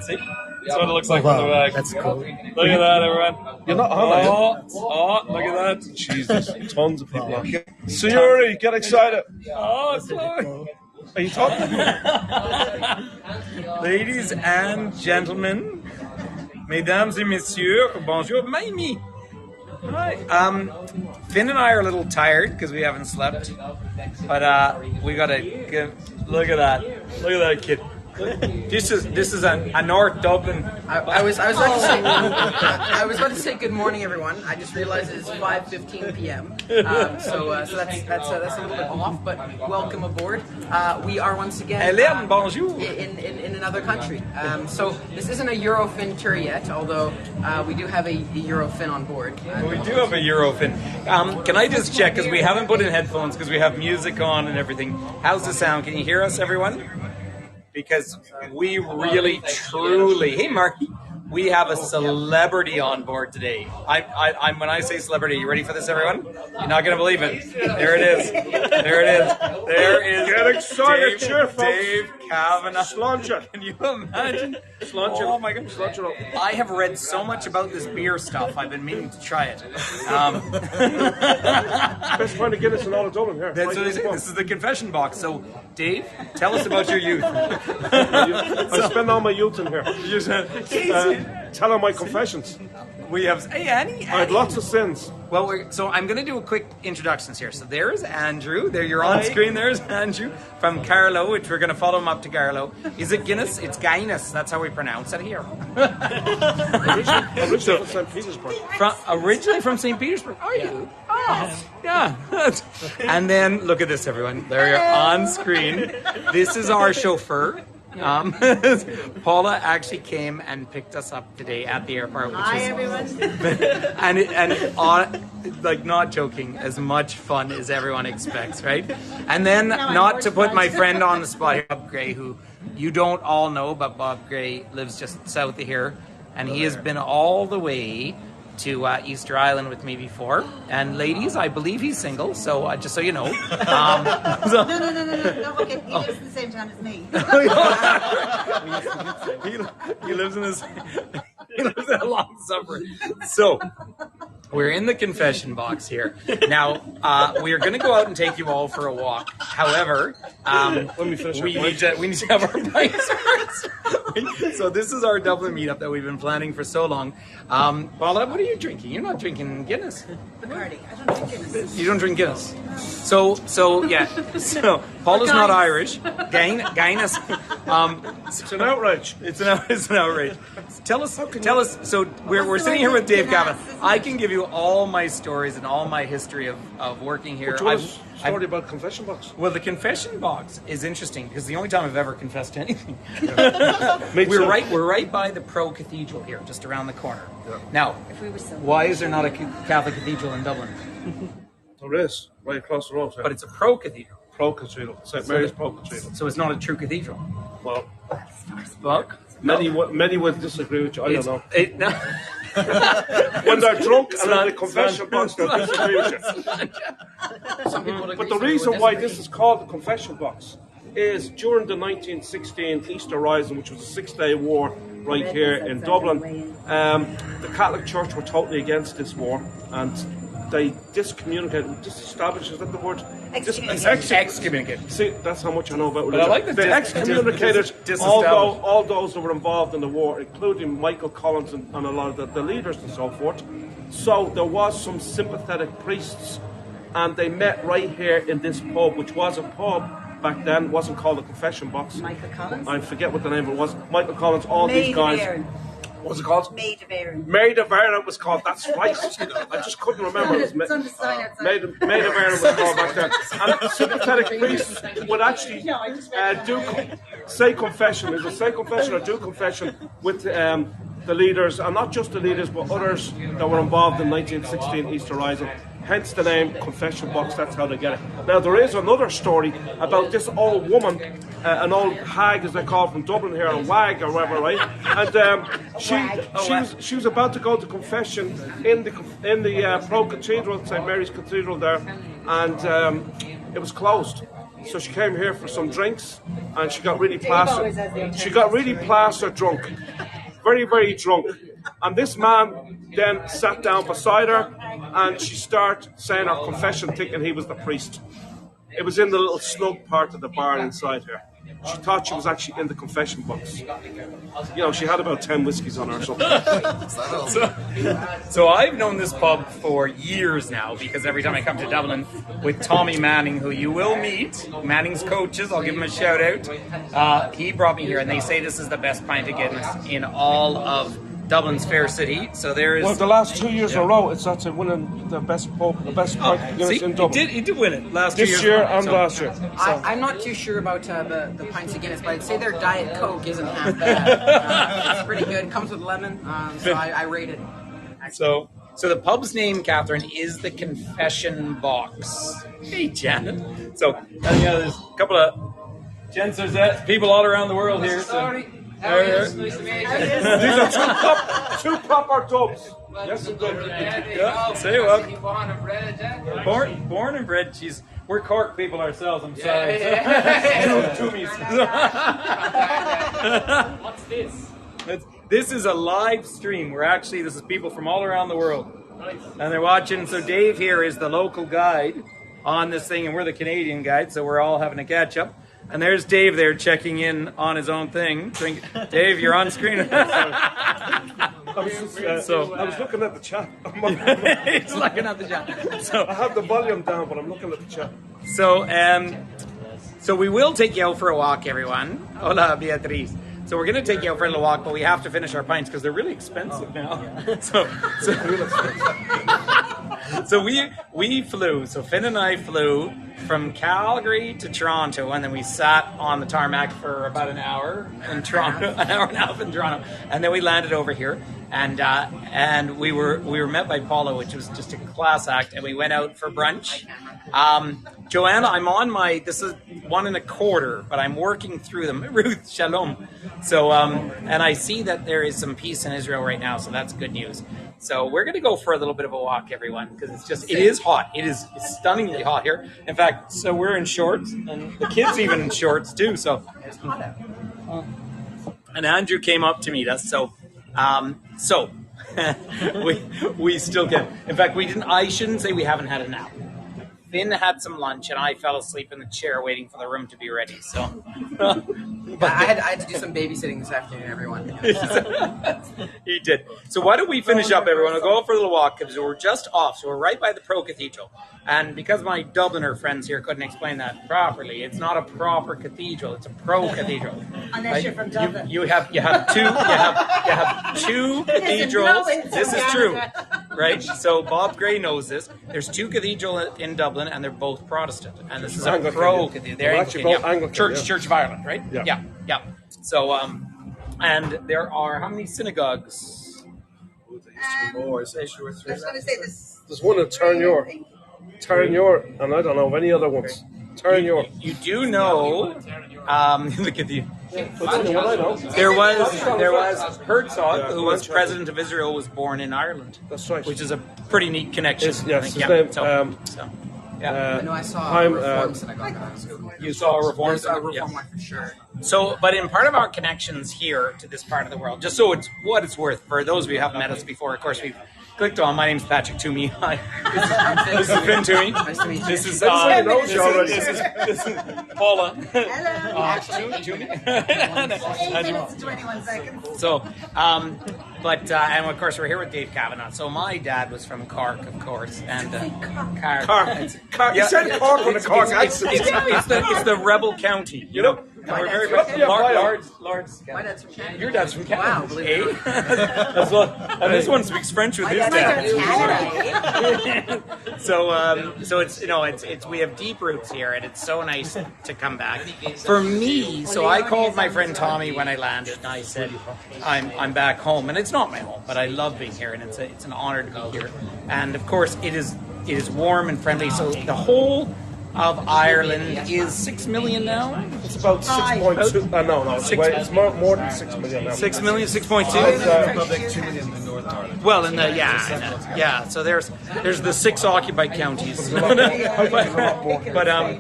See? That's what it looks like from the back. That's cool. Look at that, everyone. You're not on, Oh, look at that. Jesus, tons of people. So Yuri, get excited. Oh, Chloe. Are you talking? Ladies and gentlemen, mesdames et messieurs, bonjour, Mimi. Hi. Finn and I are a little tired because we haven't slept, but we gotta look at that. Look at that kid. This is a North Dublin. I was about to say good morning, everyone. I just realized it's 5:15 p.m. So that's a little bit off, but welcome aboard. We are once again Bonjour. in another country. So this isn't a Eurofin tour yet, although we do have a Eurofin on board. We do have a Eurofin. Can I just check, because we haven't put in headphones because we have music on and everything. How's the sound? Can you hear us, everyone? Because we really, truly, hey Marky, we have a celebrity on board today. I'm when I say celebrity, you ready for this, everyone? You're not gonna believe it. There it is. There it is. There is. Get excited, Dave Kavanagh. Sluncher. Can you imagine? Sluncher. Oh my God. Sluncher. I have read so much about this beer stuff. I've been meaning to try it. Best find a Guinness in all of Dublin here. That's what I say. This is the confession box. So, Dave, tell us about your youth. I spend all my youth in here. Telling my confessions. We have, hey Annie. I have lots of sins. Well, so I'm going to do a quick introductions here. So there's Andrew. There, you're on screen. There's Andrew from Carlow, which we're going to follow him up to Carlow. Is it Guinness? It's Guinness. That's how we pronounce it here. Originally from St. Petersburg. Originally from St. Petersburg. Are you? Oh, yeah. And then look at this, everyone. There you're on screen. This is our chauffeur. Paula actually came and picked us up today at the airport. Which Hi, is, everyone. and like not joking, as much fun as everyone expects, right? And then not to put my friend on the spot here, Bob Gray, who you don't all know, but Bob Gray lives just south of here, and he has been all the way to Easter Island with me before. And ladies, I believe he's single, so just so you know. No, okay, he lives in the same town as me. he lives in his he lives in a long summer. So we're in the confession box here. Now, we are going to go out and take you all for a walk. However, we need to have our pints first. So this is our Dublin Meet Up that we've been planning for so long. Paula, what are you drinking? You're not drinking Guinness. Bacardi. I don't drink Guinness. You don't drink Guinness. So yeah. So Paula's not Irish. Guinness. It's an outrage. It's an outrage. Tell us. So we're sitting here with Dave Kavanagh. I can give you all my stories and all my history of working here. Story about confession box. Well, the confession box is interesting because the only time I've ever confessed to anything. We're right by the Pro Cathedral here, just around the corner. Yeah. Now, why is there not a Catholic cathedral in Dublin? There is, right across the road. Yeah. But it's a Pro Cathedral. Pro Cathedral, St. Mary's Pro Cathedral. So it's not a true cathedral. Well, many would disagree with you. I don't know. No. When they're drunk and in the confession box, they'll disagree with you. But the reason why this is called the confession box is during the 1916 Easter Rising, which was a 6-day war right here in Dublin, the Catholic Church were totally against this war, and they disestablished, is that the word? Excommunicated. See, that's how much I know about religion. But I like the they excommunicated all those who were involved in the war, including Michael Collins and a lot of the leaders and so forth. So there was some sympathetic priests, and they met right here in this pub, which was a pub back then. It wasn't called a confession box. Michael Collins? I forget what the name of it was. Michael Collins, all these guys. What was it called? Maid of Erin. Maid of Erin it was called. That's right. I just couldn't remember. It's on the sign outside. Maid of Erin was called back then. And sympathetic priests would actually say confession. Is it say confession or do confession with the leaders, and not just the leaders, but others that were involved in 1916 Easter Rising. Hence the name confession box. That's how they get it. Now there is another story about this old woman, an old hag as they call from Dublin here, a wag or whatever, right? And she was about to go to confession in the Pro Cathedral, St Mary's Cathedral there, and it was closed. So she came here for some drinks, and she got really plastered. She got really plastered drunk, very, very drunk. And this man then sat down beside her, and she started saying her confession, thinking he was the priest. It was in the little snug part of the bar inside here. She thought she was actually in the confession box. You know, she had about 10 whiskies on her or something. So I've known this pub for years now because every time I come to Dublin with Tommy Manning, who you will meet, Manning's coaches, I'll give him a shout out. He brought me here, and they say this is the best pint of Guinness in all of Dublin's fair city. So there is. Well, the last 2 years in a row, it's actually winning the best pint of Guinness in Dublin. He did win it last This year and last year. I'm not too sure about the pints of Guinness, but I'd say their Diet Coke isn't half bad. It's pretty good. Comes with lemon, so I rate it. So the pub's name, Catherine, is the Confession Box. Hey, Janet. So there's a couple of gents. There's people all around the world here. Sorry. How are you? These are two proper dubs. Yes, indeed. Yeah, say what? Born and bred, yeah? Born and bred. Jeez, we're Cork people ourselves. I'm sorry. What's this? This is a live stream. This is people from all around the world. Nice. And they're watching. So Dave here is the local guide on this thing, and we're the Canadian guide, so we're all having a catch up. And there's Dave there checking in on his own thing. Dave, you're on screen. I was looking at the chat. He's looking at the chat. So I have the volume down, but I'm looking at the chat. So we will take you out for a walk, everyone. Hola, Beatriz. So we're going to take you out for a little walk, but we have to finish our pints because they're really expensive now. So we flew. So Finn and I flew from Calgary to Toronto, and then we sat on the tarmac for about an hour in Toronto, an hour and a half in Toronto, and then we landed over here. And we were met by Paula, which was just a class act, and we went out for brunch. Joanna, this is 1 1/4, but I'm working through them. Ruth, shalom. So, and I see that there is some peace in Israel right now, so that's good news. So we're going to go for a little bit of a walk, everyone, because it is hot. It's stunningly hot here. In fact, so we're in shorts, and the kids even in shorts too. So, It's hot out. and Andrew came up to meet us. So we still can. In fact, we didn't. I shouldn't say we haven't had a nap. Finn had some lunch, and I fell asleep in the chair waiting for the room to be ready. So, I had to do some babysitting this afternoon, everyone. he did. So why don't we finish up, everyone? We'll go out for a little walk because we're just off. So we're right by the Pro Cathedral. And because my Dubliner friends here couldn't explain that properly, it's not a proper cathedral; it's a pro cathedral. Unless you're from Dublin. You have two cathedrals. This is true, right? So Bob Gray knows this. There's two cathedrals in Dublin, and they're both Protestant. And this is a Anglican, pro yeah. cathedral. They're actually both Anglican, Church of Ireland, right? Yeah. Yeah. So and there are how many synagogues? I was going to say this. There's one at Turn-Your, and I don't know of any other ones. Turn-Your. You do know the cathedral. There was Herzog, who was president of Israel, was born in Ireland. That's right. Which is a pretty neat connection. Yes, his name. I know I saw a Reform synagogue when I was Googling. You saw a Reform There's a synagogue? Reform one for sure. So, but in part of our connections here to this part of the world, just so it's what it's worth, for those of you who haven't met us before, of course, we've clicked on. My name's Patrick Toomey. Hi. This is Finn Toomey. Nice to meet you. This is this is Paula. Hello. Toomey. 8 minutes and 21 seconds. So, and of course we're here with Dave Kavanagh. So my dad was from Cork, of course, and Cork. You said Cork with a Cork accent. It's the rebel county, you know. We're very large. My dad's from Canada. Your dad's from Canada. Wow, believe it or Eh? And this one speaks French with his dad. So it's we have deep roots here, and it's so nice to come back. For me, so I called my friend Tommy when I landed, and I said I'm back home, and it's not my home, but I love being here, and it's an honor to be here. And of course, it is warm and friendly. So the whole of Ireland is 6 million now. It's about 6.2. No, it's more than 6 million now. 6 million, 6.2. Republic, 2 million in North Ireland. Well, in the yeah. So there's the 6 occupied counties, but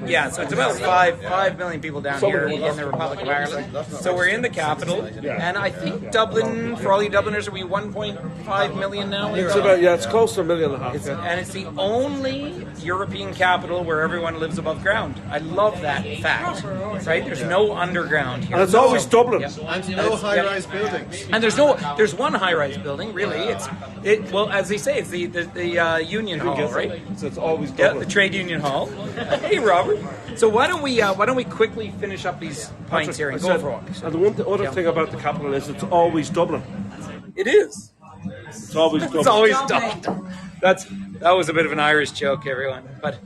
yeah. So it's about 5 million people down here in the Republic of Ireland. So we're in the capital, and I think Dublin, for all you Dubliners, are we 1.5 million now? It's about it's close to 1.5 million. And it's the only European capital where everyone lives above ground. I love that fact. Right? There's no underground here. And it's always Dublin. Yeah. And no high-rise buildings. And there's one high-rise building. Really, well, as they say, it's the Union Hall, right? So it's always Yeah, Dublin. the Trade Union Hall. Hey, Robert. So why don't we quickly finish up these pints here and go for a walk? And the other thing about the capital is it's always Dublin. It is. It's always Dublin. It's always Dublin. That was a bit of an Irish joke, everyone. But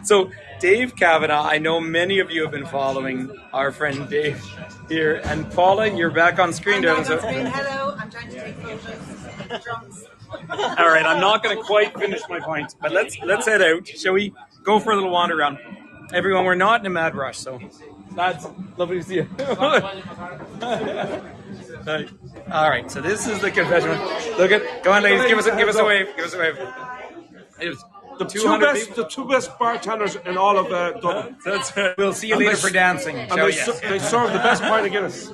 so Dave Kavanagh, I know many of you have been following our friend Dave here, and Paula, you're back on screen. I'm back on screen. Hello, I'm trying to take photos. Drums. All right, I'm not going to quite finish my point, but let's head out. Shall we go for a little wander around? Everyone, we're not in a mad rush, so lads, lovely to see you. All right, so this is the confession room. Go on, ladies, give us a wave. Give us a wave. It was The two best bartenders in all of Dublin. We'll see you later for dancing. And they serve the best pint of Guinness.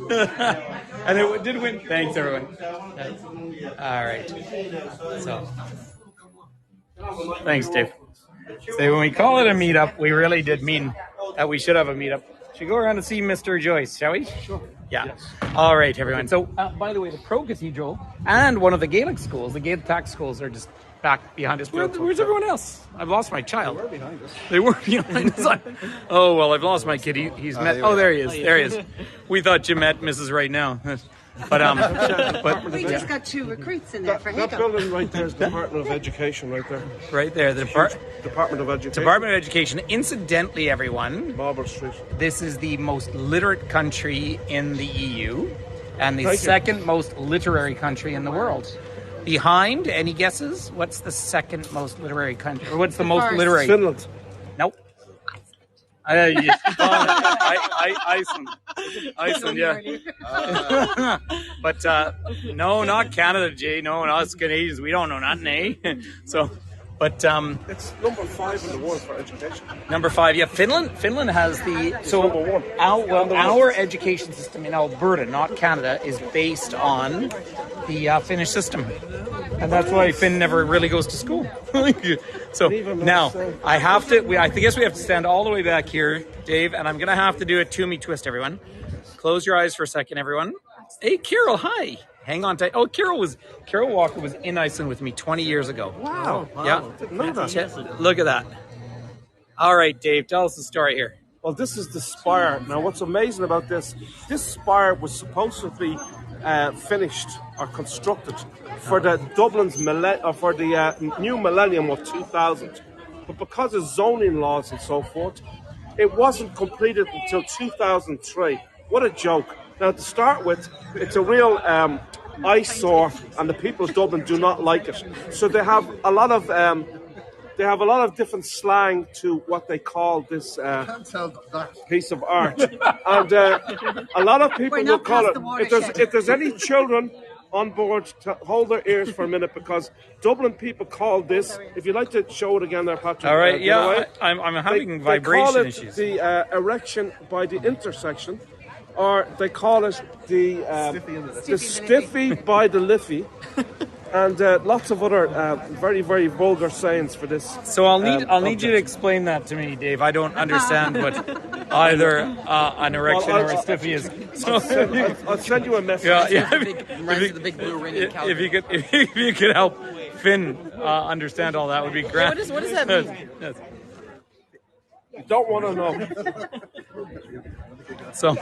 And it did win. Thanks, everyone. All right. So, thanks, Dave. So when we call it a meetup, we really did mean that we should have a meetup. Should we go around and see Mr. Joyce, shall we? Sure. Yeah. Yes. All right, everyone. So, by the way, the Pro Cathedral and one of the Gaelic schools, the Gaelic tax schools, are just back behind us. Where's everyone else? I've lost my child. They were behind us. They were behind us. Oh, well, I've lost my kid. He's met. Oh, there he is. There he is. We thought you met Mrs. Right Now. But We just got 2 recruits in there for That Hiccup. building right there is the Department of Education right there. right there, the Department of Education. Department of Education. Incidentally, everyone, Marble Street. this is the most literate country in the EU and the Thank you. second most literary country in the world. Behind, any guesses? What's the second most literary country? Or what's the most First. literary? Finland. Nope. Iceland, yeah. But no, not Canada, Jay. No, us Canadians, we don't know nothing, eh? So, but It's number 5 in the world for education. number 5, yeah. Finland has the number 1. Our education system in Alberta, not Canada, is based on the Finnish system, and that's why Finn never really goes to school. So now I have to. I guess we have to stand all the way back here, Dave, and I'm gonna have to do a Toomey twist. Everyone, close your eyes for a second. Everyone, hey, Carol, hi. Hang on tight. Oh, Carol Walker was in Iceland with me 20 years ago. Wow. Yeah. Didn't know that. Look at that. All right, Dave, tell us the story here. Well, this is the spire. Now, what's amazing about this spire was supposed to be finished or constructed for the new millennium of 2000. But because of zoning laws and so forth, it wasn't completed until 2003. What a joke. Now, to start with, it's a real eyesore, and the people of Dublin do not like it. So they have a lot of different slang to what they call this piece of art, and a lot of people will call it. If there's any children on board, to hold their ears for a minute, because Dublin people call this. If you'd like to show it again, there, Patrick. All right, yeah, I'm having vibration they call it issues. The erection by the intersection, or they call it the stiffy by the liffey. And lots of other very, very vulgar sayings for this. So I'll need you to explain that to me, Dave. I don't understand what either an erection or a stiffy is. So I'll send you a message. yeah. The big blue ring in Calgary. If you could help Finn understand all that, would be great. What does that mean? Yes. You don't want to know. So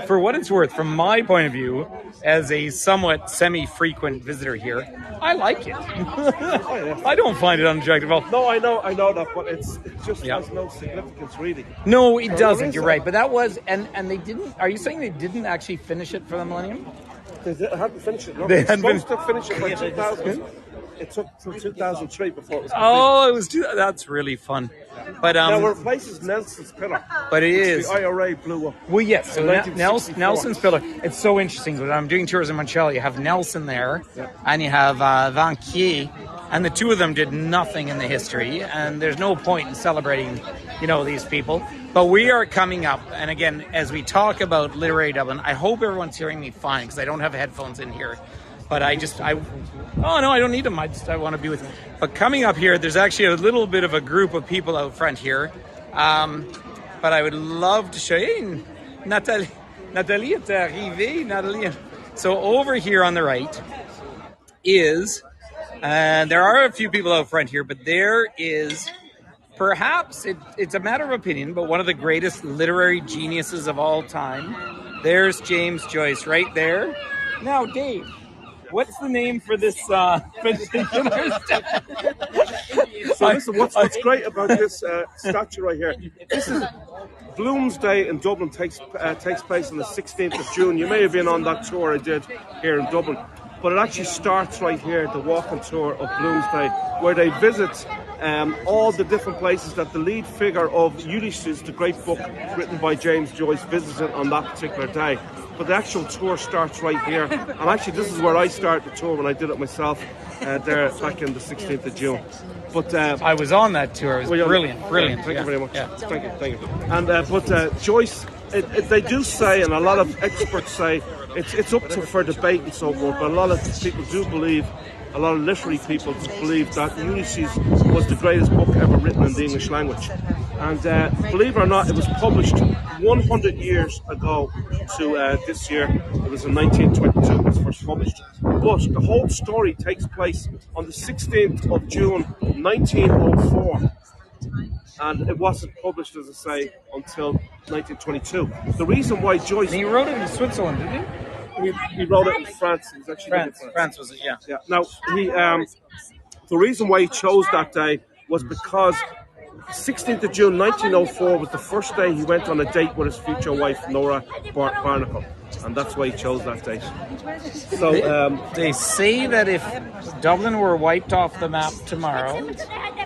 for what it's worth, from my point of view, as a somewhat semi-frequent visitor here, I like it. I don't find it unattractive. No, I know that, but it just has no significance, really. No, it doesn't. You're right, but that was and they didn't. Are you saying they didn't actually finish it for the millennium? They hadn't finished it. No, They they were hadn't supposed to finish it by 2000. it took till 2003 before it was complete. Oh, it was. That's really fun. But Now, our place is Nelson's Pillar. But it which is. The IRA blew up. Well, yes. So In 1964. Nelson's Pillar. It's so interesting. When I'm doing tours in Montreal, you have Nelson there, and you have Vanquier, and the two of them did nothing in the history, and there's no point in celebrating, these people. But we are coming up, and again, as we talk about Literary Dublin, I hope everyone's hearing me fine because I don't have headphones in here. But I don't need them. I want to be with them. But coming up here, there's actually a little bit of a group of people out front here. But I would love to show you. Nathalie est arrivée. Nathalie. So over here on the right is, there are a few people out front here, but there is perhaps, it's a matter of opinion, but one of the greatest literary geniuses of all time. There's James Joyce right there. Now, Dave, what's the name for this particular statue? So listen, what's great about this statue right here? This is Bloomsday in Dublin takes place on the 16th of June. You may have been on that tour I did here in Dublin, but it actually starts right here, the walking tour of Bloomsday, where they visit all the different places that the lead figure of Ulysses, the great book written by James Joyce, visited on that particular day. But the actual tour starts right here, and actually this is where I started the tour when I did it myself there back in the 16th of June. But I was on that tour. It was brilliant. Thank you very much. Yeah. Thank you. And but Joyce, they do say, and a lot of experts say, it's up for debate and so forth. But a lot of people do believe, a lot of literary people believe that Ulysses was the greatest book ever written in the English language. And believe it or not, it was published 100 years ago to this year. It was in 1922 it was first published. But the whole story takes place on the 16th of June 1904. And it wasn't published, as I say, until 1922. The reason why Joyce... And he wrote it in Switzerland, didn't he? He wrote it in France. He was actually in France. France was it, yeah. Yeah. Now, the reason why he chose that day was because 16th of June 1904 was the first day he went on a date with his future wife, Nora Barnacle. And that's why he chose that date. So they say that if Dublin were wiped off the map tomorrow,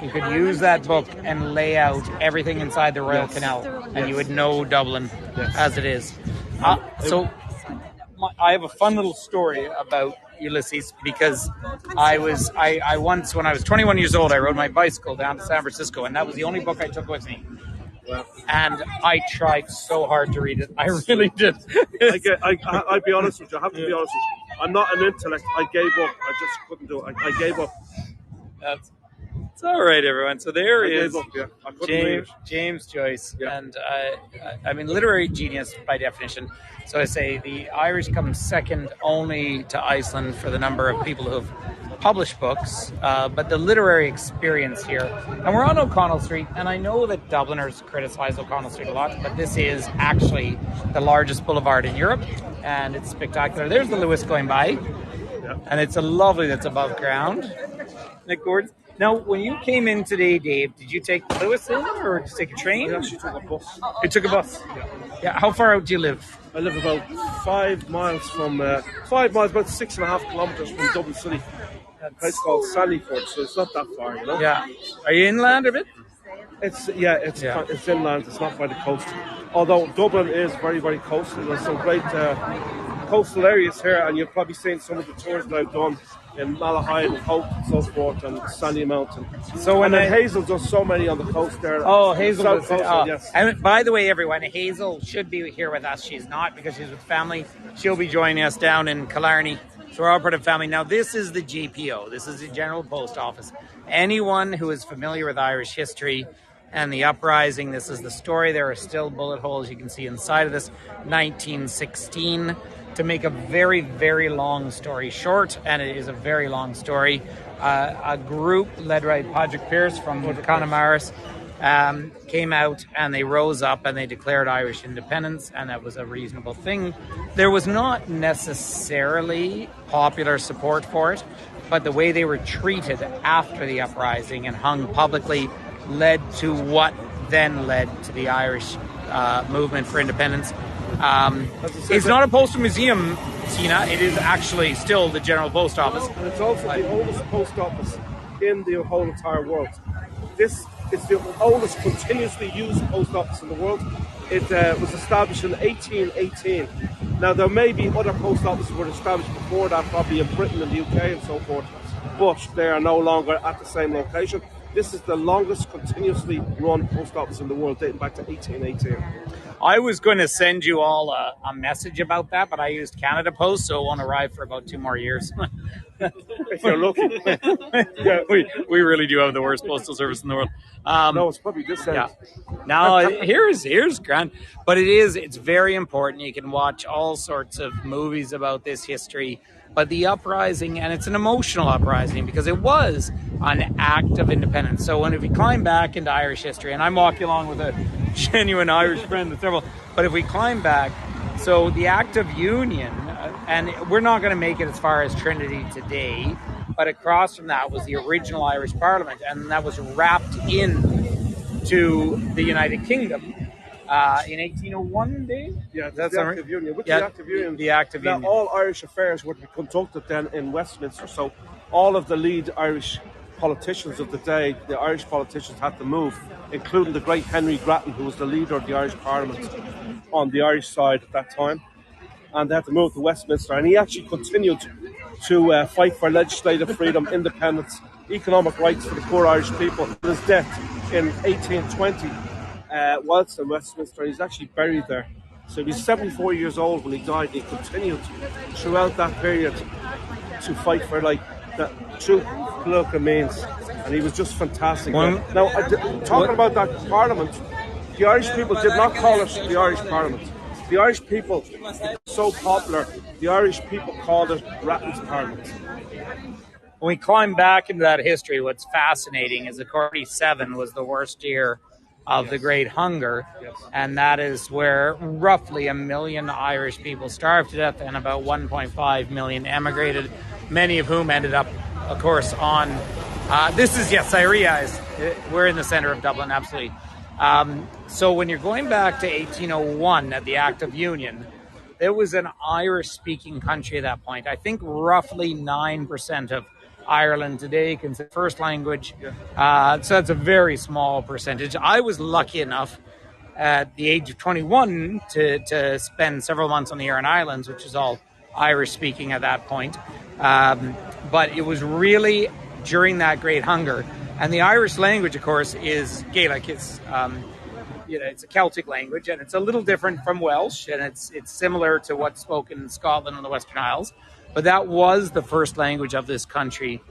you could use that book and lay out everything inside the Royal Canal, and you would know Dublin as it is. So I have a fun little story about Ulysses, because I once, when I was 21 years old, I rode my bicycle down to San Francisco, and that was the only book I took with me. And I tried so hard to read it. I really did. I'll be honest with you. I have to be honest with you. I'm not an intellect. I gave up. I just couldn't do it. I gave up. It's all right, everyone. So there is James Joyce, and I mean, literary genius by definition. So I say the Irish come second only to Iceland for the number of people who have published books, but the literary experience here. And we're on O'Connell Street, and I know that Dubliners criticize O'Connell Street a lot, but this is actually the largest boulevard in Europe, and it's spectacular. There's the Lewis going by, and it's a lovely that's above ground. Nick Gordon. Now, when you came in today, Dave, did you take the Lewis in, or did you take a train? I actually took a bus. You took a bus? Yeah. How far out do you live? I live about 5 miles from, about 6.5 kilometres from Dublin City. A place called Sallyford, so it's not that far, you know? Yeah. Are you inland a bit? It's inland, it's not by the coast. Although Dublin is very, very coastal. There's some great coastal areas here, and you've probably seen some of the tours that I've done in Malahide and Hope and so forth, and Sandy Mountain. So when Hazel does so many on the coast there. Oh, Hazel does. Yes. And by the way, everyone, Hazel should be here with us. She's not, because she's with family. She'll be joining us down in Killarney. So we're all part of family. Now, this is the GPO. This is the General Post Office. Anyone who is familiar with Irish history and the uprising, this is the story. There are still bullet holes you can see inside of this. 1916. To make a very, very long story short, and it is a very long story, a group led by Padraig Pearse from Connemara came out, and they rose up and they declared Irish independence, and that was a reasonable thing. There was not necessarily popular support for it, but the way they were treated after the uprising and hung publicly led to what then led to the Irish movement for independence. It's not a postal museum, Tina. It is actually still the General Post Office. And it's also the oldest post office in the whole entire world. This is the oldest continuously used post office in the world. It was established in 1818. Now, there may be other post offices that were established before that, probably in Britain and the UK and so forth, but they are no longer at the same location. This is the longest continuously run post office in the world, dating back to 1818. I was going to send you all a message about that, but I used Canada Post, so it won't arrive for about 2 more years. If you're lucky. Yeah, we really do have the worst postal service in the world. No, it's probably this end. Yeah. Now, here's grand. But it's very important. You can watch all sorts of movies about this history. But the uprising, and it's an emotional uprising because it was an act of independence. So if we climb back into Irish history, and I'm walking along with a genuine Irish friend, but if we climb back, so the Act of Union, and we're not going to make it as far as Trinity today, but across from that was the original Irish Parliament, and that was wrapped into the United Kingdom in 1801, Dave? Yeah, that's the Act of Union. With Yeah, the Act of Union, the Act of now Union. all Irish affairs were to be conducted then in Westminster. So all of the lead Irish politicians of the day, the Irish politicians had to move, including the great Henry Grattan, who was the leader of the Irish Parliament on the Irish side at that time. And they had to move to Westminster. And he actually continued to fight for legislative freedom, independence, economic rights for the poor Irish people. His death in 1820 whilst in Westminster. He's actually buried there. So he was 74 years old when he died. He continued throughout that period to fight for the true political means. And he was just fantastic. Now, talking about that Parliament, the Irish people did not call it the Irish Parliament. The Irish people, so popular, the Irish people called it Grattan's Parliament. When we climb back into that history, what's fascinating is that 47 was the worst year of the Great Hunger, and that is where roughly 1 million Irish people starved to death and about 1.5 million emigrated, many of whom ended up, of course, on... Syria. We're in the center of Dublin, absolutely. So when you're going back to 1801 at the Act of Union, there was an Irish-speaking country at that point. I think roughly 9% of Ireland today considered first language. So that's a very small percentage. I was lucky enough at the age of 21 to spend several months on the Aran Islands, which is all Irish-speaking at that point. But it was really during that Great Hunger. And the Irish language, of course, is Gaelic. It's it's a Celtic language, and it's a little different from Welsh, and it's similar to what's spoken in Scotland and the Western Isles. But that was the first language of this country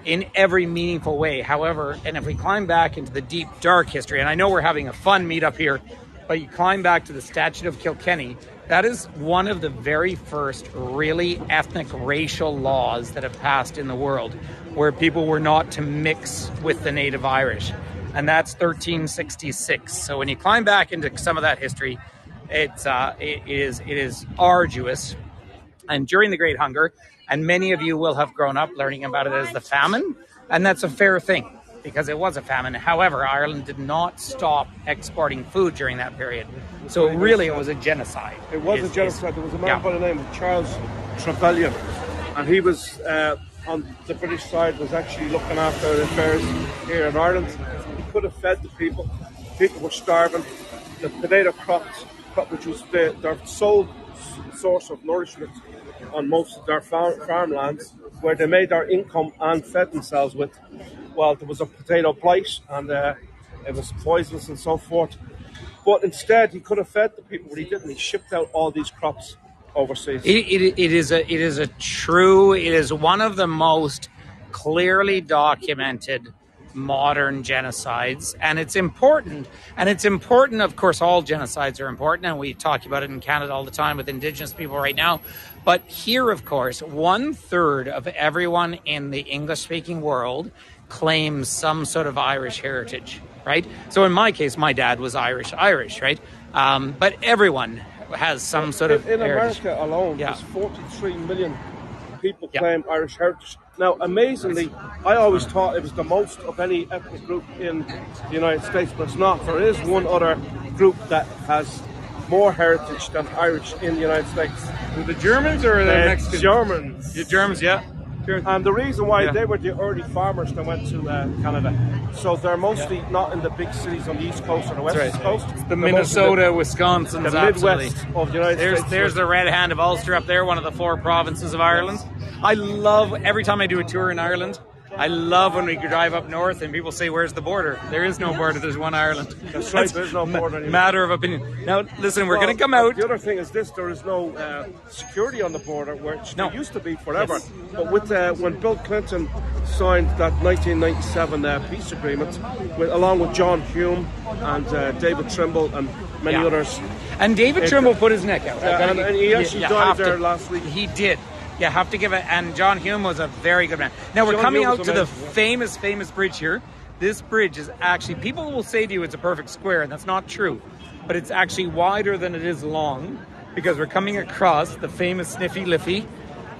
in every meaningful way. However, and if we climb back into the deep, dark history, and I know we're having a fun meetup here, but you climb back to the Statute of Kilkenny, that is one of the very first really ethnic racial laws that have passed in the world, where people were not to mix with the native Irish. And that's 1366. So when you climb back into some of that history, it is arduous. And during the Great Hunger, and many of you will have grown up learning about it as the famine, and that's a fair thing, because it was a famine. However, Ireland did not stop exporting food during that period. So really, it was a genocide. It was a genocide. There was a man by the name of Charles Trevelyan, and he was on the British side, was actually looking after affairs here in Ireland. He could have fed the people. People were starving. The potato crop, which was their sole source of nourishment on most of their farmlands, where they made their income and fed themselves with. Well, there was a potato blight, and it was poisonous and so forth. But instead, he could have fed the people, but he didn't. He shipped out all these crops overseas. It is one of the most clearly documented modern genocides, and it's important. And it's important, of course, all genocides are important, and we talk about it in Canada all the time with Indigenous people right now. But here, of course, 1/3 of everyone in the English-speaking world claims some sort of Irish heritage, right? So in my case, my dad was Irish, right? But everyone has some sort of in heritage. America alone, there's 43 million people claim Irish heritage. Now, amazingly, I always thought it was the most of any ethnic group in the United States, but it's not. There is one other group that has more heritage than Irish in the United States. The Germans or the Mexicans? Germans. The Germans, yeah. And the reason why Yeah. they were the early farmers that went to Canada. So they're mostly not in the big cities on the East Coast or the West That's right. Coast. The They're mostly Wisconsin, Wisconsin's the absolutely. Midwest of the United States. There's the Red Hand of Ulster up there, one of the 4 provinces of Ireland. I love, every time I do a tour in Ireland, I love when we drive up north and people say, where's the border? There is no border, there's one Ireland. That's right, there's no border anymore. Matter of opinion. Now, listen, we're going to come out. The other thing is this: there is no security on the border, which No. there used to be forever. Yes. But with when Bill Clinton signed that 1997 peace agreement, along with John Hume and David Trimble and many Yeah. others, And David Trimble put his neck out. and he actually You died have there to- last week. He did. You have to give it. And John Hume was a very good man. Now we're John coming Hume out was to the amazing. famous bridge here. This bridge is actually, people will say to you it's a perfect square, and that's not true. But it's actually wider than it is long because we're coming across the famous Sniffy Liffey.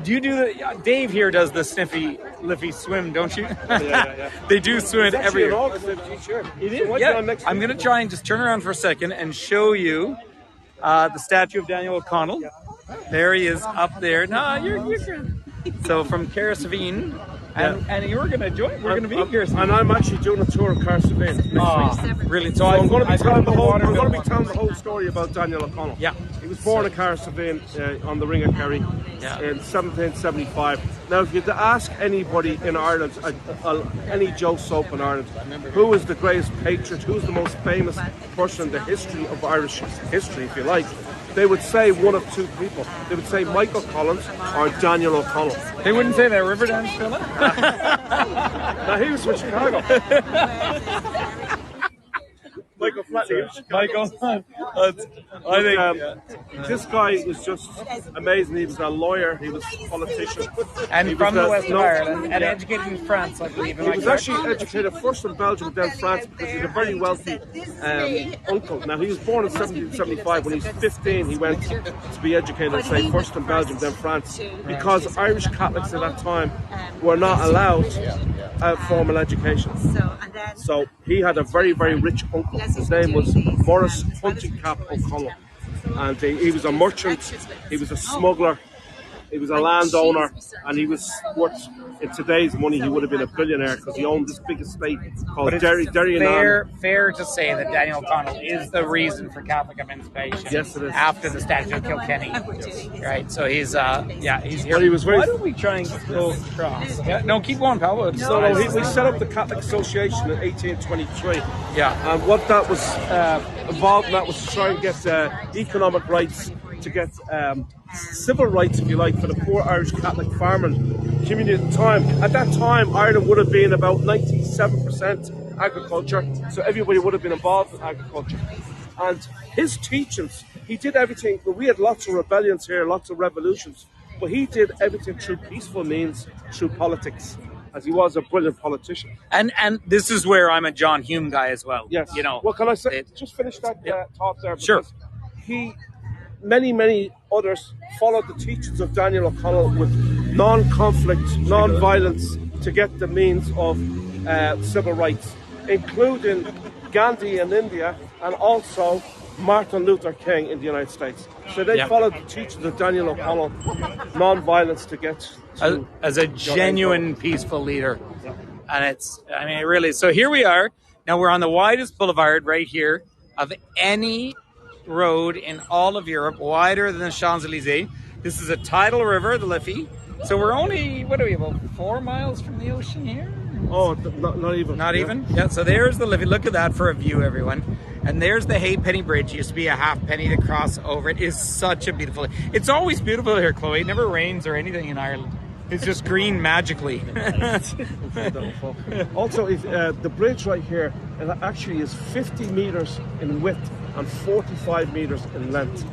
Do you do the? Dave here does the Sniffy Liffey swim, don't you? Yeah. They do swim It's it every actually in year. August each year. It So is, what's yeah. on next I'm year? going to try and just turn around for a second and show you the statue of Daniel O'Connell. There he is up there. No, you're good. So from Carsavine, and you're going to join. We're going to be in Carsavine. And I'm actually doing a tour of Carsavine next week. Brilliant. So I'm going to be telling the whole. I'm water. going to be telling the whole story about Daniel O'Connell. Yeah. He was born in Carsavine on the Ring of Kerry Yeah. in 1775. Now, if you had to ask anybody in Ireland, any Joe Soap in Ireland, who is the greatest patriot, who's the most famous person in the history of Irish history, if you like, they would say one of 2 people. They would say Michael Collins or Daniel O'Connell. They wouldn't say that Riverdance fella. Now, he was from Chicago. Michael Flatley. Michael. I think. This guy was just amazing. He was a lawyer. He was a politician. And He from was the west of no- Ireland and yeah. educated in France, I believe. He was actually educated first in Belgium, then France, because he had a very wealthy uncle. Now, he was born in 1775. When he was 15, he went to be educated, say, first in Belgium, then France, because Irish Catholics at that time were not allowed formal education. So he had a very, very rich uncle. His name was Morris Hunting Cap O'Connell. And he was a merchant, he was a smuggler, he was a landowner, and he was worth, in today's money, he would have been a billionaire because he owned this big estate called Derry and fair to say that Daniel O'Connell is the reason for Catholic emancipation. Yes, it is. After the Statue of Kilkenny, right? So he's he's here. Well, he was very- Why don't we try and go across? Yeah, no, keep going, pal. So we set up the Catholic Association in 1823. Yeah. And what that was involved in that was to try and get economic rights, to get civil rights, if you like, for the poor Irish Catholic farming community at the time. At that time, Ireland would have been about 97% agriculture, so everybody would have been involved in agriculture. And his teachings, he did everything. We had lots of rebellions here, lots of revolutions, but he did everything through peaceful means, through politics, as he was a brilliant politician. And this is where I'm a John Hume guy as well. Yes. You know. Well, can I say, just finish that thought there? Sure. Because many others followed the teachings of Daniel O'Connell with non-conflict, non-violence to get the means of civil rights, including Gandhi in India and also Martin Luther King in the United States. So they followed the teachings of Daniel O'Connell, non-violence to get to as a genuine peaceful leader. And it really, so here we are. Now we're on the widest boulevard right here of any road in all of Europe, wider than the Champs-Elysees. This is a tidal river, the Liffey. So we're only, about 4 miles from the ocean here? Oh, not even. Not even? Yeah, so there's the Liffey. Look at that for a view, everyone. And there's the Halfpenny Bridge. It used to be a halfpenny to cross over. It is such a beautiful... It's always beautiful here, Chloe. It never rains or anything in Ireland. It's just green magically. Also, if, the bridge right here, it actually is 50 metres in width and 45 metres in length.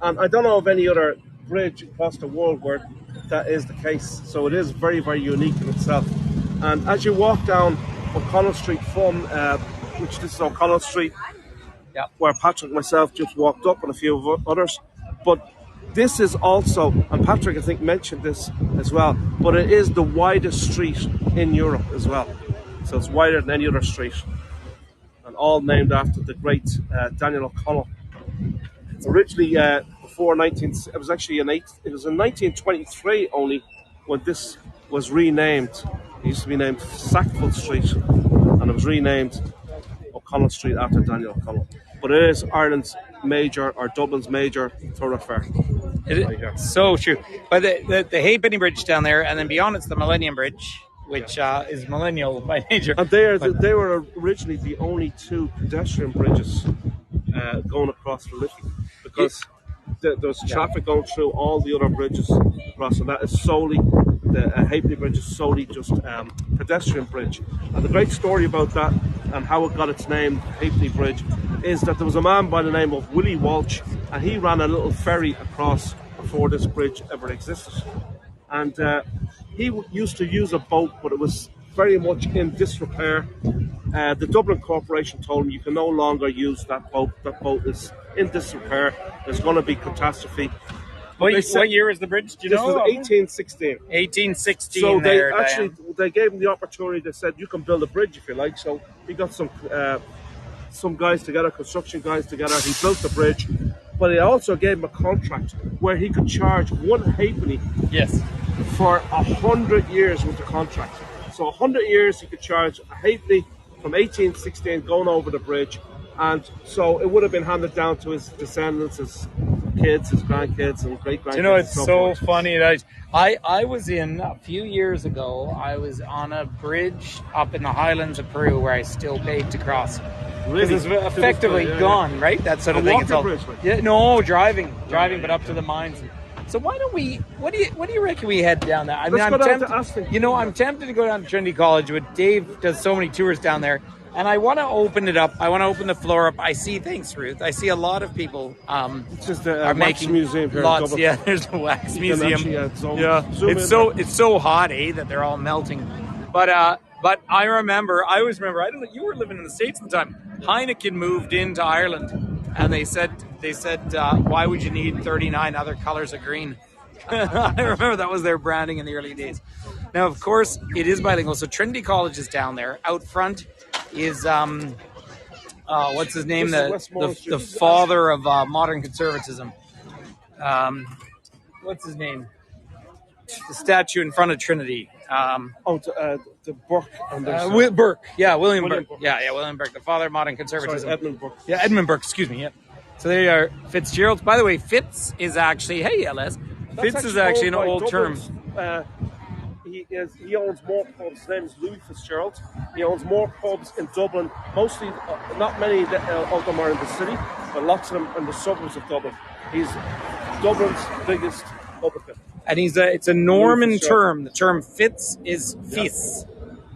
And I don't know of any other bridge across the world where that is the case. So it is very, very unique in itself. And as you walk down O'Connell Street from, which this is O'Connell Street, where Patrick and myself just walked up and a few of others. But this is also, and Patrick I think mentioned this as well, but it is the widest street in Europe as well. So it's wider than any other street. And all named after the great Daniel O'Connell, originally before 19. It was actually it was in 1923 only when this was renamed. It used to be named Sackville Street, and it was renamed O'Connell Street after Daniel O'Connell. But it is Ireland's major, or Dublin's major thoroughfare. Right here. So true. But the Halfpenny Bridge down there, and then beyond it's the Millennium Bridge, which is millennial by nature. And they were originally the only two pedestrian bridges going across the Liffey, because there's traffic going through all the other bridges across, and that is solely the Halfpenny Bridge is solely just pedestrian bridge. And the great story about that and how it got its name, Halfpenny Bridge, is that there was a man by the name of Willie Walsh, and he ran a little ferry across before this bridge ever existed. And he used to use a boat, but it was very much in disrepair. The Dublin Corporation told him you can no longer use that boat. That boat is in disrepair. There's going to be catastrophe. What year is the bridge? Do you know? This was 1816. 1816. So Diane. they gave him the opportunity. They said you can build a bridge if you like. So he got some guys together, construction guys together. He built the bridge, but he also gave him a contract where he could charge one halfpenny. Yes. For 100 years with the contract. So 100 years he could charge a halfpenny from 1816 going over the bridge, and so it would have been handed down to his descendants, his kids, his grandkids, and great grandkids. You know, it's so funny that I was in a few years ago. I was on a bridge up in the Highlands of Peru where I still paid to cross. Because it's effectively gone, right? That sort of thing. It's all, bridge, no, driving, but up to the mines. So why don't we? What do you reckon we head down there? I mean, I'm tempted. You know, I'm tempted to go down to Trinity College, but Dave does so many tours down there, and I want to open it up. I want to open the floor up. I see, thanks, Ruth. I see a lot of people. It's just the wax museum here. Lots, yeah. There's the wax museum. Actually, it's so hot, that they're all melting. But I always remember. I don't know. You were living in the States at the time. Heineken moved into Ireland. And they said, why would you need 39 other colors of green? I remember that was their branding in the early days. Now, of course, it is bilingual. So Trinity College is down there. Out front is, what's his name? The father of modern conservatism. What's his name? The statue in front of Trinity. The Burke. Burke. Yeah, William Burke. Yeah, William Burke, the father of modern conservatism. Sorry, Edmund Burke. Yeah, Edmund Burke, excuse me. Yeah. So there you are, Fitzgerald. By the way, Fitz is actually, hey, LS. Fitz is actually an old term. He owns more pubs. His name is Louis Fitzgerald. He owns more pubs in Dublin. Mostly, not many of them are in the city, but lots of them in the suburbs of Dublin. He's Dublin's biggest publican. And it's a Norman term. The term Fitz is fils,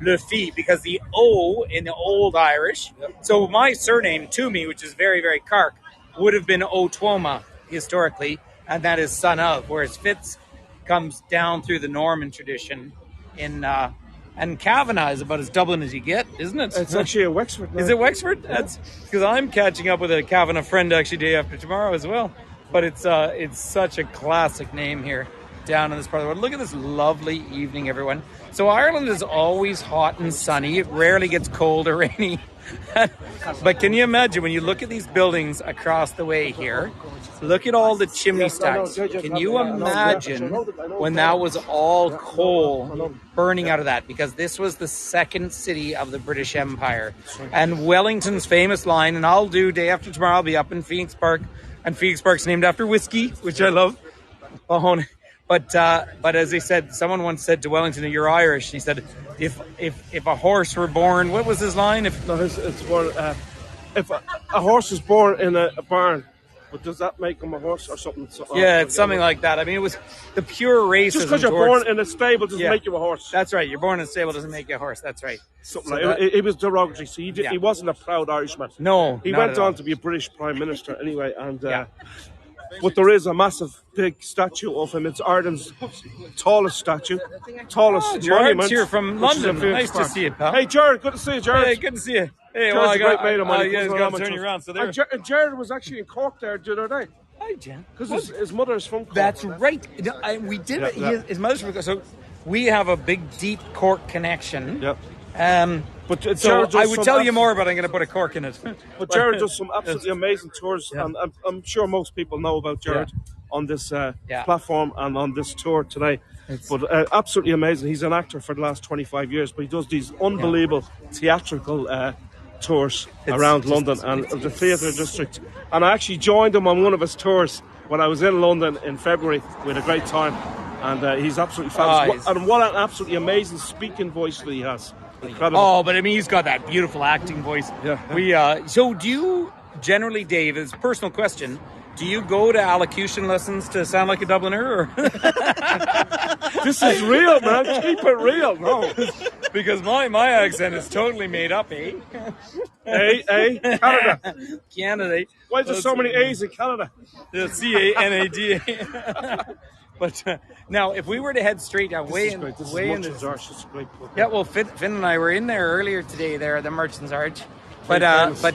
le fi, because the O in the old Irish. Yep. So my surname, Toomey, which is very, very Cark, would have been O'Tuoma historically, and that is son of, whereas Fitz comes down through the Norman tradition and Kavanagh is about as Dublin as you get, isn't it? It's actually a Wexford. Is it Wexford? That's because I'm catching up with a Kavanagh friend actually day after tomorrow as well. But it's such a classic name here down in this part of the world. Look at this lovely evening, everyone. So Ireland is always hot and sunny. It rarely gets cold or rainy. But can you imagine when you look at these buildings across the way here, look at all the chimney stacks. Can you imagine when that was all coal burning out of that? Because this was the second city of the British Empire. And Wellington's famous line, and I'll do day after tomorrow, I'll be up in Phoenix Park. And Phoenix Park's named after whiskey, which I love. But as they said, someone once said to Wellington, "You're Irish." He said, "If a horse were born," what was his line? If a horse is born in a barn, but does that make him a horse or something? Yeah, it's something like that. I mean, it was the pure racism. Just because you're born in a stable doesn't make you a horse. That's right. You're born in a stable doesn't make you a horse. That's right. Something like it was derogatory. So he wasn't a proud Irishman. No, he went on to be a British Prime Minister anyway, and. But there is a massive, big statue of him. It's Ireland's tallest statue, tallest monument. Here from London. Nice to see you, pal. Hey, Jared, good to see you, Jared. Hey, good to see you. Hey, Jared's a great mate of mine. Yeah, he's got to turn you around. So there. And Jared was actually in Cork there the other day. Hi, Jen. Because his mother's from Cork. That's right. We did it. His mother's from Cork. So we have a big, deep Cork connection. Yep. But So Jared I does would some tell you more, but I'm going to put a cork in it. But Jared does some absolutely amazing tours, Yeah. and I'm sure most people know about Jared on this Yeah. platform and on this tour today. But absolutely amazing. He's an actor for the last 25 years, but he does these unbelievable theatrical tours around London and the theatre district. And I actually joined him on one of his tours when I was in London in February. We had a great time, and he's absolutely fabulous. And what an absolutely amazing speaking voice that he has. Incredible. Oh, but I mean, he's got that beautiful acting voice. Yeah. So do you generally, Dave, as a personal question, do you go to allocution lessons to sound like a Dubliner? Or? This is real, man. Keep it real. No. Because my accent is totally made up, eh? Canada. Canada. Why is there so many A's in Canada? The C-A-N-A-D-A. But now, if we were to head straight down, way in Merchants Arch. It's a great pub. yeah, well, Finn and I were in there earlier today. There at the Merchants Arch, but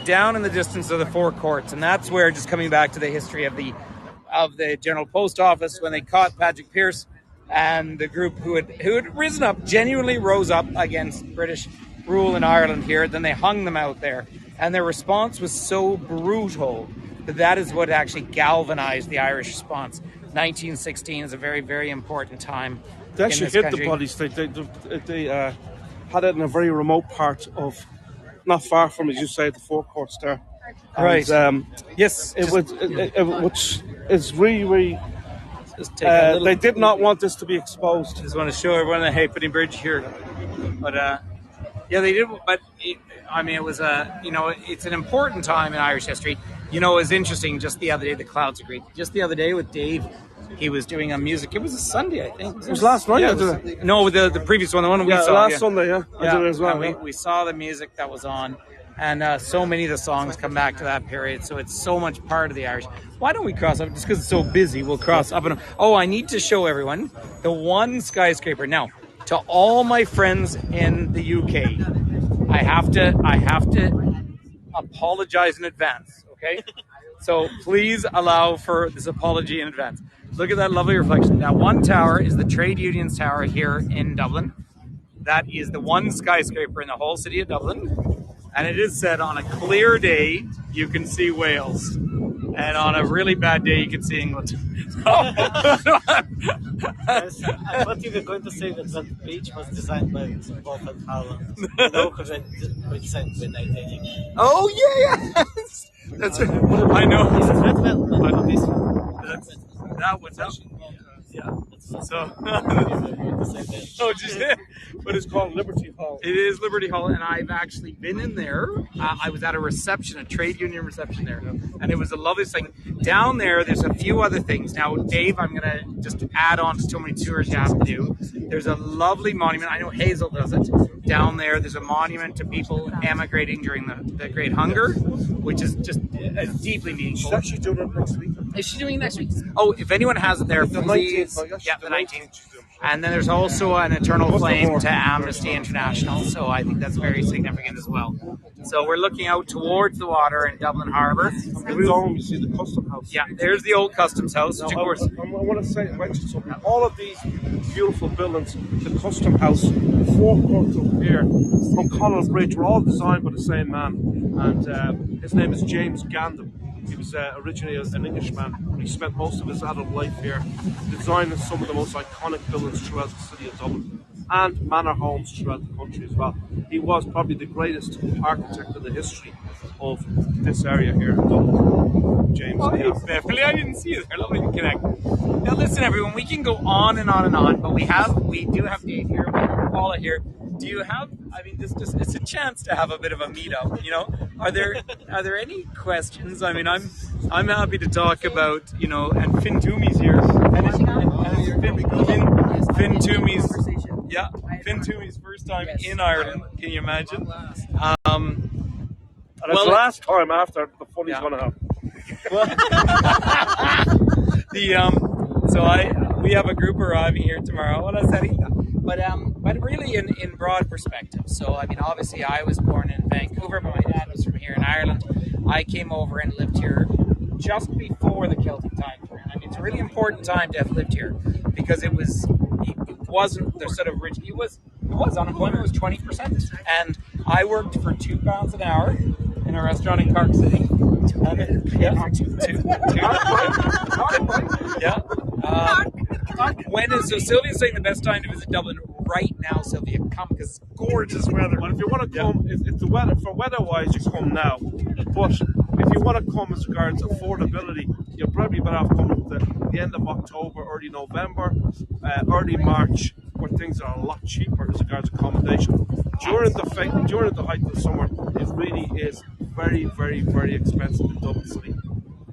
down in the distance of the Four Courts, and that's where, just coming back to the history of the General Post Office, when they caught Patrick Pearse and the group who had risen up, genuinely rose up against British rule in Ireland here. Then they hung them out there, and their response was so brutal that is what actually galvanized the Irish response. 1916 is a very, very important time. They actually in this hid country. the bodies. They had it in a very remote part of, not far from, as you say, the Four Courts there. Right. And, Yes. which is really, really. Just take a little, They did not want this to be exposed. just want to show everyone the Halfpenny Bridge here. But yeah, they did. But it was it's an important time in Irish history. It was interesting. Just the other day, the clouds agreed. Just the other day with Dave, he was doing a music. It was a Sunday, I think. It was last night. No, the previous one, the one we saw. Last Sunday. I did it as well. And we saw the music that was on, and so many of the songs come back to that period. So it's so much part of the Irish. Why don't we cross up? Just because it's so busy, we'll cross up and. Oh, I need to show everyone the one skyscraper now. To all my friends in the UK, I have to apologize in advance. Okay, so please allow for this apology in advance. Look at that lovely reflection. Now, one tower is the Trade Unions Tower here in Dublin. That is the one skyscraper in the whole city of Dublin. And it is said on a clear day, you can see Wales. And on a really bad day, you can see England. I thought you were going to say that beach was designed by Wolf and Holland. Because I designed with Titanic. Oh, yeah. That's I know. That was up. Yeah. So, But it's called Liberty Hall. It is Liberty Hall, and I've actually been in there. I was at a reception, a trade union reception there, and it was the loveliest thing. Down there, there's a few other things. Now, Dave, I'm going to just add on to so many tours you have to do. There's a lovely monument. I know Hazel does it. Down there, there's a monument to people emigrating during the Great Hunger, which is just deeply meaningful. She's actually doing it next week. Is she doing it next week? Oh, if anyone has it there, please. Yeah, the 19th. And then there's also an eternal flame to Amnesty International, so I think that's very significant as well. So we're looking out towards the water in Dublin Harbour. You see the custom house. Yeah, there's the old customs house, which of course. I want to mention something. All of these beautiful buildings, the custom house, the Four Courts up here, from Connaught Bridge, were all designed by the same man, and his name is James Gandam. He was originally an Englishman. He spent most of his adult life here, designing some of the most iconic buildings throughout the city of Dublin, and manor homes throughout the country as well. He was probably the greatest architect in the history of this area here in Dublin. James. Definitely, I didn't see it. Lovely to connect. Now, listen, everyone. We can go on and on and on, but we do have Dave here, we have Paula here. Do you have? I mean, it's a chance to have a bit of a meetup. Are there any questions? I mean, I'm happy to talk about and Finn Toomey's here. Finn Toomey's first time in Ireland. Can you imagine? And it's the last time after the funny's going to happen. We have a group arriving here tomorrow. But really in broad perspective. So I mean, obviously I was born in Vancouver, but my dad was from here in Ireland. I came over and lived here just before the Celtic Tides were in. I mean, it's a really important time to have lived here because it wasn't the sort of rich. It was Unemployment was 20%, and I worked for £2 an hour in a restaurant in Cork City. Yeah. When is so? Sylvia's saying the best time to visit Dublin right now, Sylvia. Come because it's gorgeous weather. Well, if you want to come, if the weather for weather-wise, you come now. But if you want to come as regards affordability, you're probably better off coming at the end of October, early November, early March, where things are a lot cheaper as regards accommodation. During the height of the summer, it really is very, very, very expensive in Dublin City.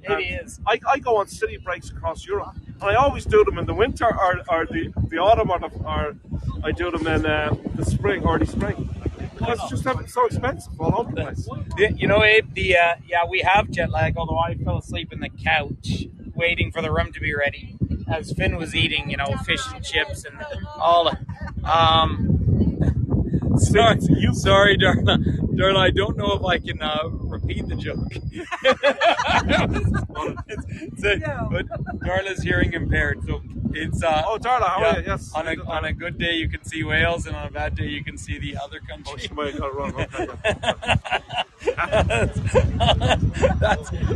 It is. I go on city breaks across Europe, and I always do them in the winter or the autumn, or I do them in the spring, early spring. Because it's just so expensive all over the place. You know, Abe, we have jet lag, although I fell asleep in the couch waiting for the room to be ready as Finn was eating, fish and chips and all. Sorry, Darla. Darla, I don't know if I can repeat the joke. But Darla's hearing impaired, so it's. Darla, how are you? Yes. On a good day, you can see Wales, and on a bad day, you can see the other country. Oh, she might have got it wrong.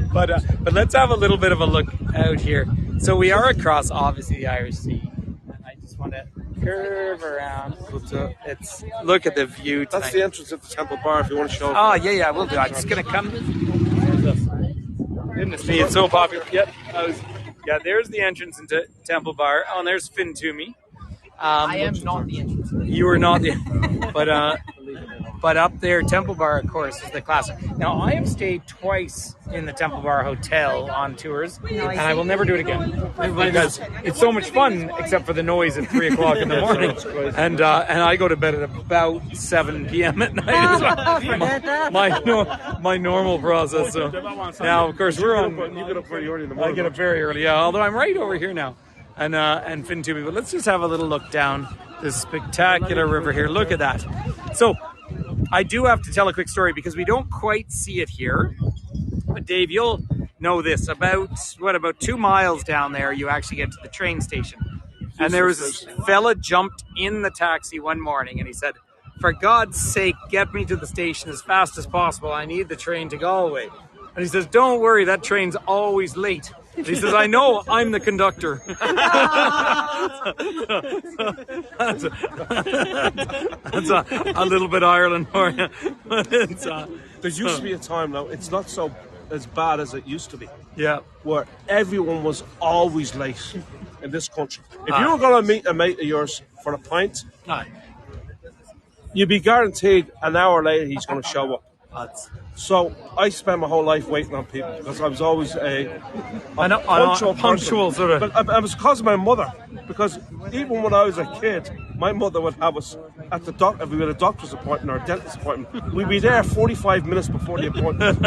Okay. But let's have a little bit of a look out here. So we are across, obviously, the Irish Sea, and I just want to curve around. It's look at the view tonight. That's the entrance of the Temple Bar. If you want to show. Oh yeah, we'll do. I'm just gonna come. Goodness me, it's so popular. Yep. There's the entrance into Temple Bar. Oh, and there's Finn Toomey. I am not the entrance. You are not the, but up there, Temple Bar, of course, is the classic. Now, I have stayed twice in the Temple Bar Hotel on tours, and I will never do it again because it's so much fun, except for the noise at 3 o'clock in the morning, and I go to bed at about 7 p.m. at night. My normal process. So now, of course, we're on. You get up very early in the morning. I get up very early, yeah. Although I'm right over here now, and Finn Toomey. But let's just have a little look down this spectacular river here. Look at that. So I do have to tell a quick story because we don't quite see it here. But Dave, you'll know this. About 2 miles down there, you actually get to the train station. And there was this fella jumped in the taxi one morning and he said, "For God's sake, get me to the station as fast as possible. I need the train to Galway." And he says, "Don't worry, that train's always late." And he says, "I know, I'm the conductor." That's a little bit Ireland for you. There used to be a time now, it's not so as bad as it used to be. Yeah. Where everyone was always late in this country. If you were going to meet a mate of yours for a pint, you'd be guaranteed an hour later he's going to show up. So I spent my whole life waiting on people because I was always a punctual sort of. But it was because of my mother. Because even when I was a kid, my mother would have us at the doctor. If we had a doctor's appointment or a dentist appointment, we'd be there 45 minutes before the appointment,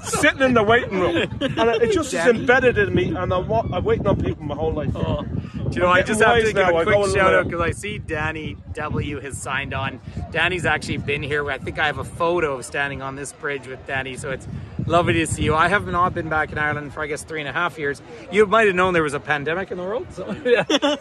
sitting in the waiting room, and it just is embedded in me. And I'm waiting on people my whole life. Do you know, I just have to give a quick shout out because I see Danny W has signed on. Danny's actually been here. I think I have a photo of standing on this bridge with Danny, so it's lovely to see you. I have not been back in Ireland for, I guess, 3.5 years. You might have known there was a pandemic in the world, so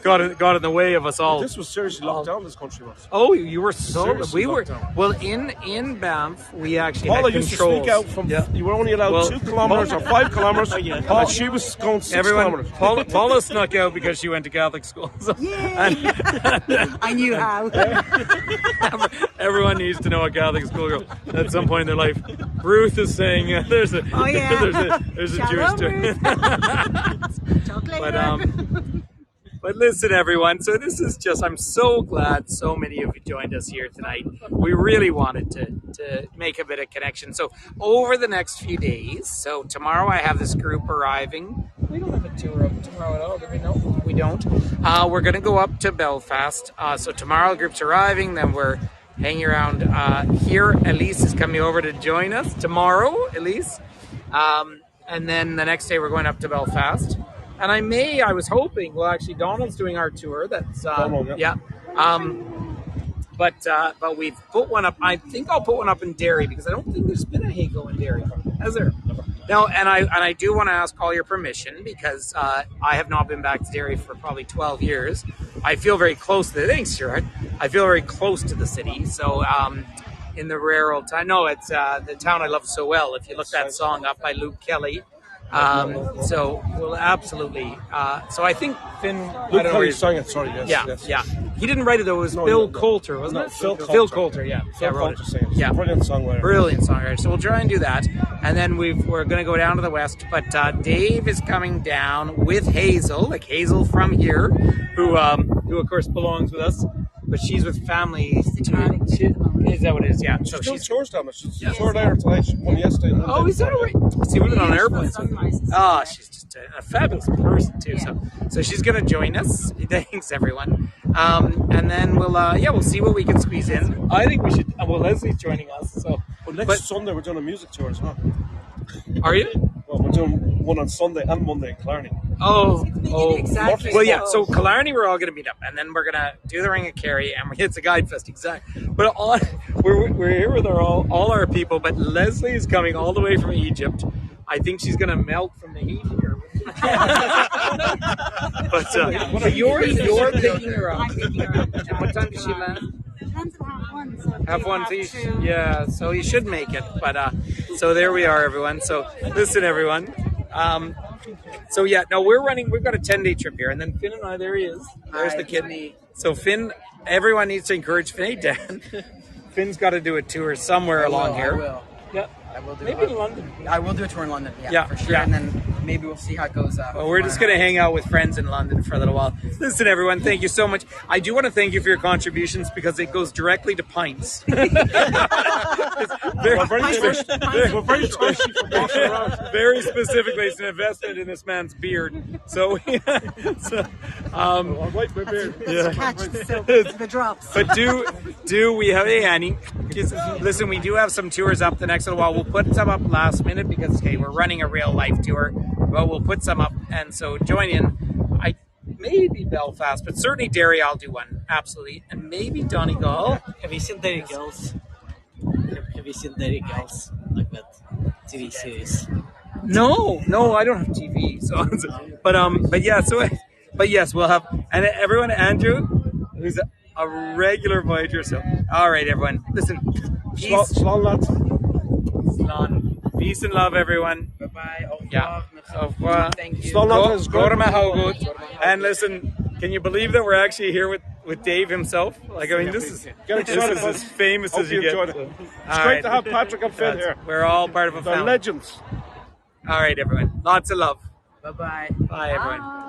got in the way of us all. This was seriously locked down, this country was. Oh, you were so... Seriously we were... down. Well, in Banff, we actually Paula had used to controls. sneak out from... Yeah. You were only allowed 2 kilometres or 5 kilometres, and she was going 6 kilometres. Paula snuck out because she went to Catholic school. So, I knew how. Everyone needs to know a Catholic schoolgirl at some point in their life. Ruth is saying there's a Jewish story. But listen, everyone. So this is just, I'm so glad so many of you joined us here tonight. We really wanted to make a bit of connection. So over the next few days, so tomorrow I have this group arriving. We don't have a tour of tomorrow at all, do we? No, we don't. We're going to go up to Belfast. So tomorrow the group's arriving, then we're hanging around here. Elise is coming over to join us tomorrow, Elise. And then the next day we're going up to Belfast. And I was hoping, well, actually, Donald's doing our tour. That's, Donald, yeah. But we've put one up. I think I'll put one up in Derry because I don't think there's been a Hago in Derry. Has there? Now, and I do want to ask all your permission because I have not been back to Derry for probably 12 years. I feel very close to thanks, Stuart. I feel very close to the city. So in the rare old time, no, it's the town I love so well. If you look that song up by Luke Kelly. So we'll absolutely. So I think Finn. Luke Kelly sang it. Sorry, yes. Yeah, yes. yeah. He didn't write it though. It was Bill Coulter, wasn't it? Phil Coulter. Yeah, Phil wrote Coulter it. sang it. Yeah, Brilliant songwriter. Brilliant songwriter. So we'll try and do that, and then we're going to go down to the west. But Dave is coming down with Hazel, like Hazel from here, who of course belongs with us, but she's with family. Is that what it is? Yeah. So She's doing tours down there. She's Yeah. toured there tonight. She won yesterday. Oh, is that right? See, we've been on airplanes. Oh, she's just a fabulous person too. So she's going to join us. Thanks, everyone. And then we'll see what we can squeeze in. I think we should. Well, Leslie's joining us. So, But next Sunday we're doing a music tour as well. Are you? Well, we're doing one on Sunday and Monday in Clarny. Oh. Exactly. Well, yeah. So Killarney, we're all going to meet up, and then we're going to do the Ring of Kerry, and it's a guide fest, exactly. But we're here with all our people. But Leslie is coming all the way from Egypt. I think she's going to melt from the heat here. But you're picking her up. I'm picking her up. And what time does she land? Depends on half one. So Have one, please. Yeah, so you should make it. But so there we are, everyone. So listen, everyone. So yeah, no, we've got a 10-day trip here, and then Finn and I. There he is. There's the kid. Me. So Finn, everyone needs to encourage Finn. Hey, Dan. Finn's got to do a tour somewhere along here. I will. Yeah. I will do Maybe in London. I will do a tour in London. Yeah, Yeah, for sure. yeah. And then maybe we'll see how it goes. Well, we're just going to hang out with friends in London for a little while. Listen, everyone, thank you so much. I do want to thank you for your contributions because it goes directly to pints. We're very thirsty. We're very thirsty for walking around. Very specifically, it's an investment in this man's beard. So, I'll wipe my beard. catch the drops. But do we have Annie? Listen, we do have some tours up the next little while. We'll put some up last minute because we're running a real life tour, but we'll put some up, and so join in. Maybe Belfast, but certainly Derry. I'll do one absolutely, and maybe Donegal. Have you seen Derry Girls? Have you seen Derry Girls? Like that TV series? No, I don't have TV. So, but yes, we'll have, and everyone, Andrew, who's a regular voyager. So, all right, everyone, listen. Peace. Slán, lads. Slán. Peace and love, everyone. Bye-bye. Au revoir. Yeah. Merci. Au revoir. Thank you. Slán, lads. Gorma Haugut. And listen, can you believe that we're actually here with Dave himself? Like, I mean, this is as famous Hope as you you get. enjoyed it. So, It's great to have Patrick and Finn here. We're all part of a They're family. legends. All right, everyone. Lots of love. Bye-bye. Bye, everyone.